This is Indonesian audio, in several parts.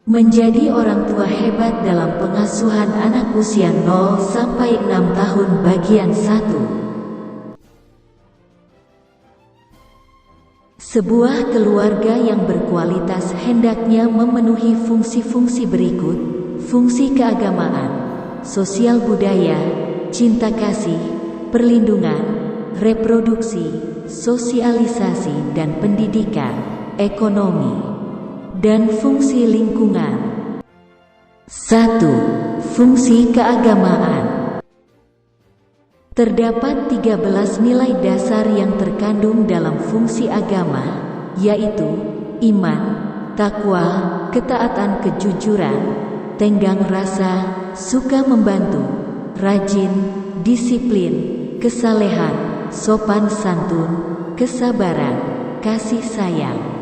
Menjadi orang tua hebat dalam pengasuhan anak usia 0 sampai 6 tahun bagian 1. Sebuah keluarga yang berkualitas hendaknya memenuhi fungsi-fungsi berikut: fungsi keagamaan, sosial budaya, cinta kasih, perlindungan, reproduksi, sosialisasi dan pendidikan, ekonomi, dan fungsi lingkungan. 1. Fungsi keagamaan. Terdapat 13 nilai dasar yang terkandung dalam fungsi agama, yaitu iman, takwa, ketaatan, kejujuran, tenggang rasa, suka membantu, rajin, disiplin, kesalehan, sopan santun, kesabaran, kasih sayang.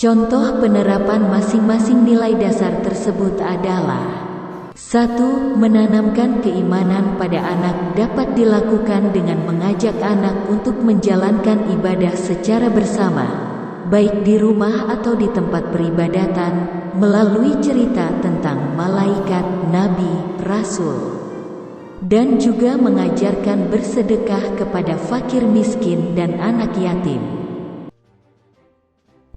Contoh penerapan masing-masing nilai dasar tersebut adalah: 1. Menanamkan keimanan pada anak dapat dilakukan dengan mengajak anak untuk menjalankan ibadah secara bersama, baik di rumah atau di tempat peribadatan, melalui cerita tentang malaikat, nabi, rasul, dan juga mengajarkan bersedekah kepada fakir miskin dan anak yatim.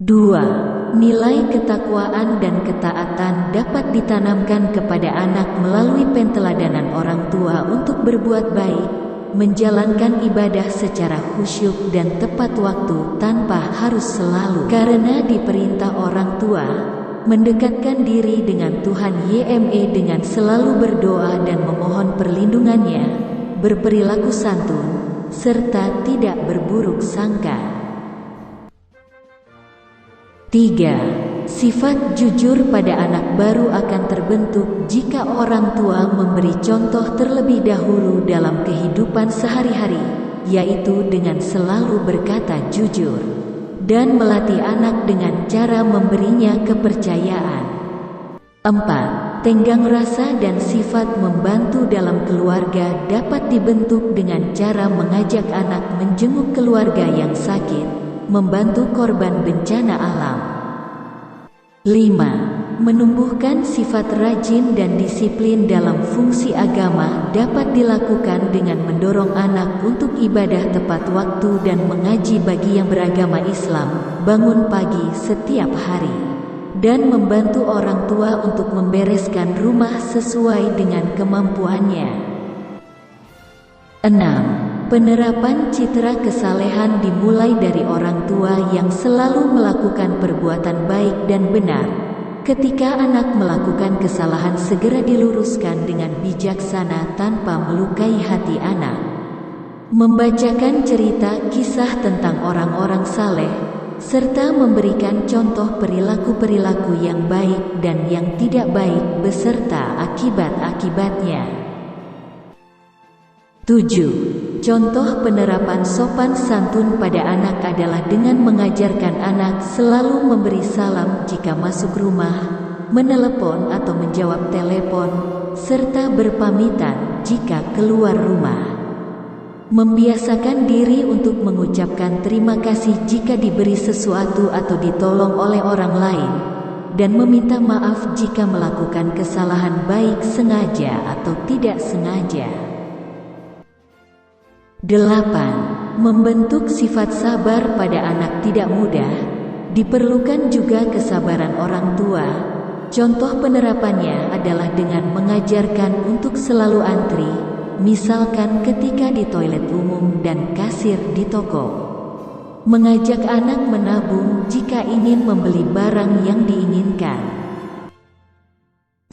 2. Nilai ketakwaan dan ketaatan dapat ditanamkan kepada anak melalui penteladanan orang tua untuk berbuat baik, menjalankan ibadah secara khusyuk dan tepat waktu tanpa harus selalu karena diperintah orang tua, mendekatkan diri dengan Tuhan YME dengan selalu berdoa dan memohon perlindungannya, berperilaku santun, serta tidak berburuk sangka. 3. Sifat jujur pada anak baru akan terbentuk jika orang tua memberi contoh terlebih dahulu dalam kehidupan sehari-hari, yaitu dengan selalu berkata jujur, dan melatih anak dengan cara memberinya kepercayaan. 4. Tenggang rasa dan sifat membantu dalam keluarga dapat dibentuk dengan cara mengajak anak menjenguk keluarga yang sakit, membantu korban bencana alam. 5. Menumbuhkan sifat rajin dan disiplin dalam fungsi agama dapat dilakukan dengan mendorong anak untuk ibadah tepat waktu dan mengaji bagi yang beragama Islam, bangun pagi setiap hari, dan membantu orang tua untuk membereskan rumah sesuai dengan kemampuannya. 6. Penerapan citra kesalehan dimulai dari orang tua yang selalu melakukan perbuatan baik dan benar. Ketika anak melakukan kesalahan, segera diluruskan dengan bijaksana tanpa melukai hati anak. Membacakan cerita kisah tentang orang-orang saleh, serta memberikan contoh perilaku-perilaku yang baik dan yang tidak baik beserta akibat-akibatnya. 7. Contoh penerapan sopan santun pada anak adalah dengan mengajarkan anak selalu memberi salam jika masuk rumah, menelepon atau menjawab telepon, serta berpamitan jika keluar rumah. Membiasakan diri untuk mengucapkan terima kasih jika diberi sesuatu atau ditolong oleh orang lain, dan meminta maaf jika melakukan kesalahan baik sengaja atau tidak sengaja. 8. Membentuk sifat sabar pada anak tidak mudah. Diperlukan juga kesabaran orang tua. Contoh penerapannya adalah dengan mengajarkan untuk selalu antri, misalkan ketika di toilet umum dan kasir di toko. Mengajak anak menabung jika ingin membeli barang yang diinginkan.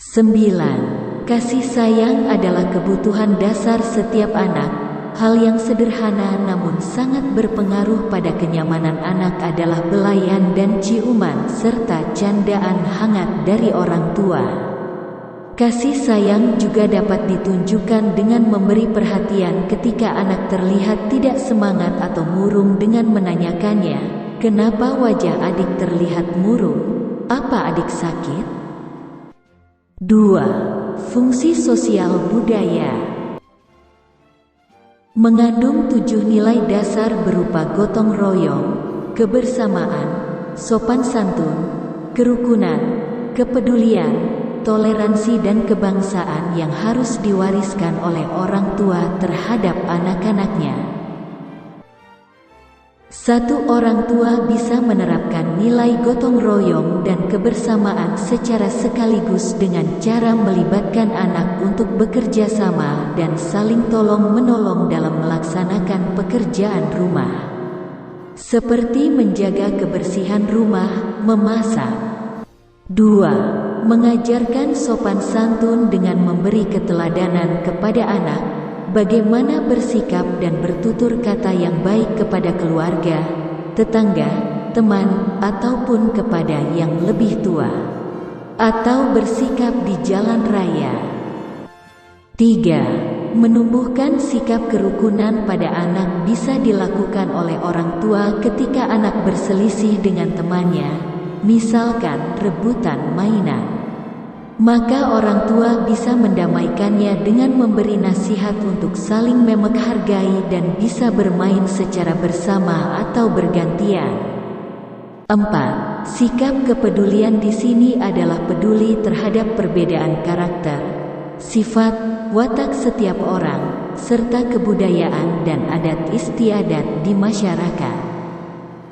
9. Kasih sayang adalah kebutuhan dasar setiap anak. Hal yang sederhana namun sangat berpengaruh pada kenyamanan anak adalah belayan dan ciuman serta candaan hangat dari orang tua. Kasih sayang juga dapat ditunjukkan dengan memberi perhatian ketika anak terlihat tidak semangat atau murung dengan menanyakannya, "Kenapa wajah adik terlihat murung? Apa adik sakit?" 2. Fungsi sosial budaya. Mengandung 7 nilai dasar berupa gotong royong, kebersamaan, sopan santun, kerukunan, kepedulian, toleransi dan kebangsaan yang harus diwariskan oleh orang tua terhadap anak-anaknya. Satu orang tua bisa menerapkan nilai gotong royong dan kebersamaan secara sekaligus dengan cara melibatkan anak untuk bekerja sama dan saling tolong-menolong dalam melaksanakan pekerjaan rumah. Seperti menjaga kebersihan rumah, memasak. 2. Mengajarkan sopan santun dengan memberi keteladanan kepada anak, bagaimana bersikap dan bertutur kata yang baik kepada keluarga, tetangga, teman, ataupun kepada yang lebih tua, atau bersikap di jalan raya. 3. Menumbuhkan sikap kerukunan pada anak bisa dilakukan oleh orang tua ketika anak berselisih dengan temannya, misalkan rebutan mainan. Maka orang tua bisa mendamaikannya dengan memberi nasihat untuk saling menghargai dan bisa bermain secara bersama atau bergantian. 4. Sikap kepedulian di sini adalah peduli terhadap perbedaan karakter, sifat, watak setiap orang, serta kebudayaan dan adat istiadat di masyarakat.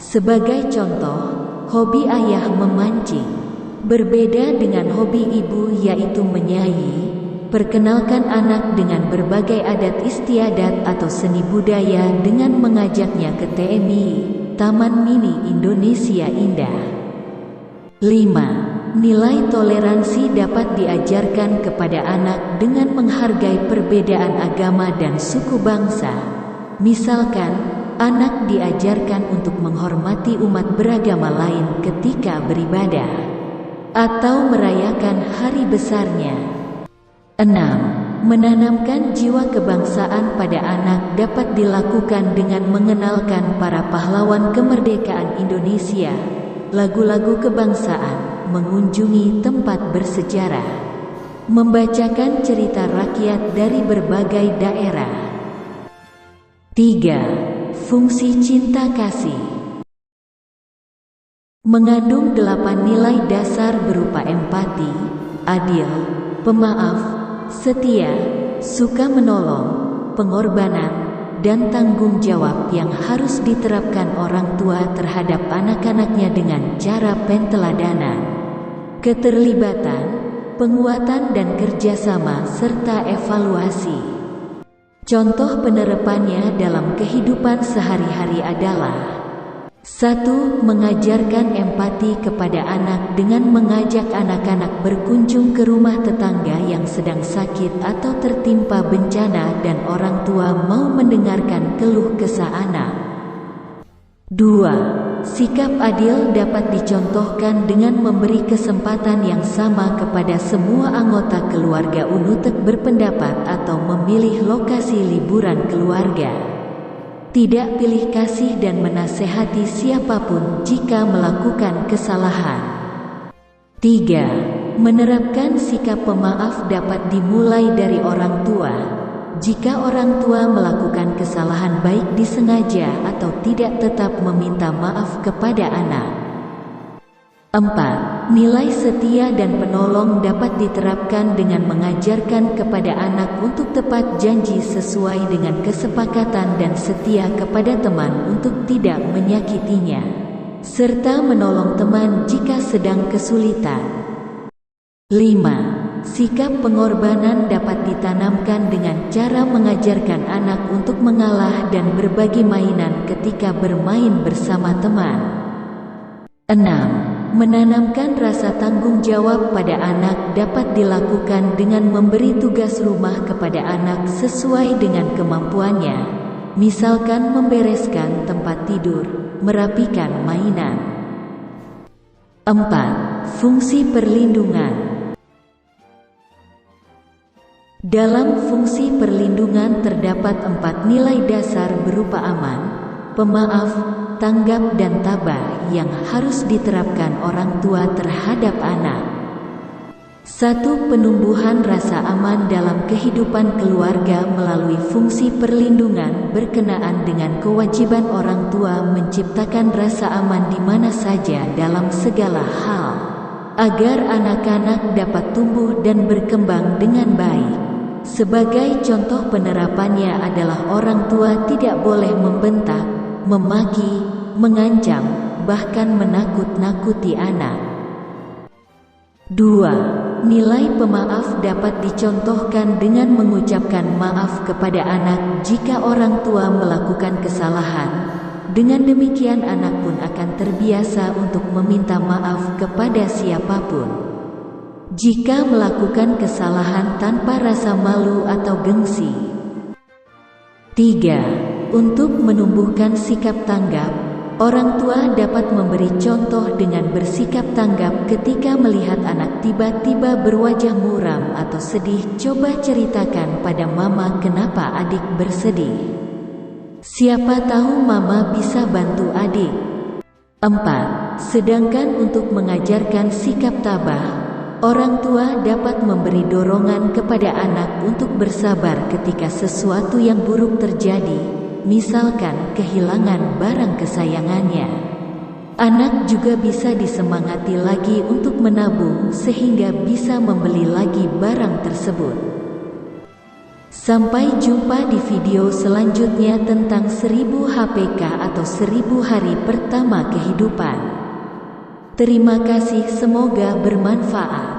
Sebagai contoh, hobi ayah memancing berbeda dengan hobi ibu yaitu menyanyi. Perkenalkan anak dengan berbagai adat istiadat atau seni budaya dengan mengajaknya ke TMI, Taman Mini Indonesia Indah. 5. Nilai toleransi dapat diajarkan kepada anak dengan menghargai perbedaan agama dan suku bangsa. Misalkan, anak diajarkan untuk menghormati umat beragama lain ketika beribadah atau merayakan hari besarnya. 6. Menanamkan jiwa kebangsaan pada anak dapat dilakukan dengan mengenalkan para pahlawan kemerdekaan Indonesia, lagu-lagu kebangsaan, mengunjungi tempat bersejarah, membacakan cerita rakyat dari berbagai daerah. 3. Fungsi cinta kasih mengandung 8 nilai dasar berupa empati, adil, pemaaf, setia, suka menolong, pengorbanan, dan tanggung jawab yang harus diterapkan orang tua terhadap anak-anaknya dengan cara penteladanan, keterlibatan, penguatan dan kerjasama serta evaluasi. Contoh penerapannya dalam kehidupan sehari-hari adalah: 1. Mengajarkan empati kepada anak dengan mengajak anak-anak berkunjung ke rumah tetangga yang sedang sakit atau tertimpa bencana dan orang tua mau mendengarkan keluh kesah anak. 2. Sikap adil dapat dicontohkan dengan memberi kesempatan yang sama kepada semua anggota keluarga untuk berpendapat atau memilih lokasi liburan keluarga. Tidak pilih kasih dan menasehati siapapun jika melakukan kesalahan. 3. Menerapkan sikap pemaaf dapat dimulai dari orang tua. Jika orang tua melakukan kesalahan baik disengaja atau tidak, tetap meminta maaf kepada anak. 4. Nilai setia dan penolong dapat diterapkan dengan mengajarkan kepada anak untuk tepat janji sesuai dengan kesepakatan dan setia kepada teman untuk tidak menyakitinya, serta menolong teman jika sedang kesulitan. 5. Sikap pengorbanan dapat ditanamkan dengan cara mengajarkan anak untuk mengalah dan berbagi mainan ketika bermain bersama teman. 6. Menanamkan rasa tanggung jawab pada anak dapat dilakukan dengan memberi tugas rumah kepada anak sesuai dengan kemampuannya, misalkan membereskan tempat tidur, merapikan mainan. 4. Fungsi perlindungan. Dalam fungsi perlindungan terdapat 4 nilai dasar berupa aman, pemaaf, tanggap dan tabah yang harus diterapkan orang tua terhadap anak. 1. Penumbuhan rasa aman dalam kehidupan keluarga melalui fungsi perlindungan berkenaan dengan kewajiban orang tua menciptakan rasa aman di mana saja dalam segala hal. agar anak-anak dapat tumbuh dan berkembang dengan baik. Sebagai contoh penerapannya adalah orang tua tidak boleh membentak, memaki, mengancam, bahkan menakut-nakuti anak. 2. Nilai pemaaf dapat dicontohkan dengan mengucapkan maaf kepada anak jika orang tua melakukan kesalahan. Dengan demikian anak pun akan terbiasa untuk meminta maaf kepada siapapun. Jika melakukan kesalahan tanpa rasa malu atau gengsi. 3. Untuk menumbuhkan sikap tanggap, orang tua dapat memberi contoh dengan bersikap tanggap ketika melihat anak tiba-tiba berwajah muram atau sedih. Coba ceritakan pada mama kenapa adik bersedih. Siapa tahu mama bisa bantu adik. 4. Sedangkan untuk mengajarkan sikap tabah, orang tua dapat memberi dorongan kepada anak untuk bersabar ketika sesuatu yang buruk terjadi, misalkan kehilangan barang kesayangannya. Anak juga bisa disemangati lagi untuk menabung sehingga bisa membeli lagi barang tersebut. Sampai jumpa di video selanjutnya tentang 1000 HPK atau 1000 hari pertama kehidupan. Terima kasih, semoga bermanfaat.